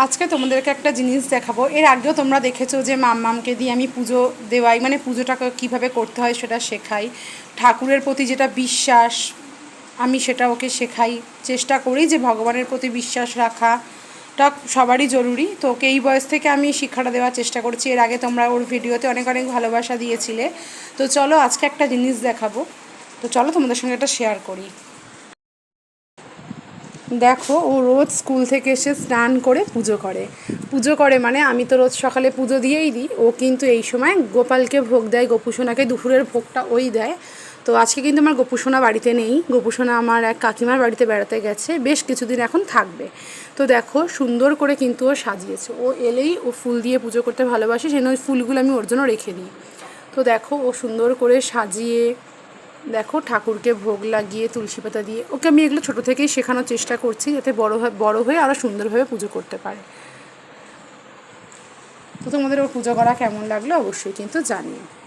আজকে তোমাদেরকে একটা জিনিস দেখাবো। এর আগেও তোমরা দেখেছো যে মাম্মামকে দিয়ে আমি পুজো দেওয়াই, মানে পুজোটাকে কীভাবে করতে হয় সেটা শেখাই। ঠাকুরের প্রতি যেটা বিশ্বাস আমি সেটা ওকে শেখাই, চেষ্টা করি যে ভগবানের প্রতি বিশ্বাস রাখাটা সবারই জরুরি। তো ওকে এই বয়স থেকে আমি শিক্ষাটা দেওয়ার চেষ্টা করছি। এর আগে তোমরা ওর ভিডিওতে অনেক অনেক ভালোবাসা দিয়েছিলে। তো চলো আজকে একটা জিনিস দেখাবো, তো চলো তোমাদের সঙ্গে এটা শেয়ার করি। দেখো, ও রোজ স্কুল থেকে এসে স্নান করে পুজো করে মানে আমি তো রোজ সকালে পুজো দিয়েই দিই, ও কিন্তু এই সময় গোপালকে ভোগ দেয়, গোপুসোনাকে দুপুরের ভোগটা ওই দেয়। তো আজকে কিন্তু আমার গোপুসোনা বাড়িতে নেই, গোপুসোনা আমার এক কাকিমার বাড়িতে বেড়াতে গেছে, বেশ কিছুদিন এখন থাকবে। তো দেখো সুন্দর করে কিন্তু ও সাজিয়েছে, ও এলেই ও ফুল দিয়ে পুজো করতে ভালোবাসে, সেই ওই ফুলগুলো আমি ওর জন্য রেখে দিই। তো দেখো ও সুন্দর করে সাজিয়ে, দেখো ঠাকুরকে ভোগ লাগিয়ে তুলসী পাতা দিয়ে, ওকে আমি এগুলো ছোটো থেকেই শেখানোর চেষ্টা করছি যাতে বড় হয়ে আরও সুন্দরভাবে পুজো করতে পারে। তো তোমাদের ওর পুজো করা কেমন লাগলো অবশ্যই কিন্তু জানিও।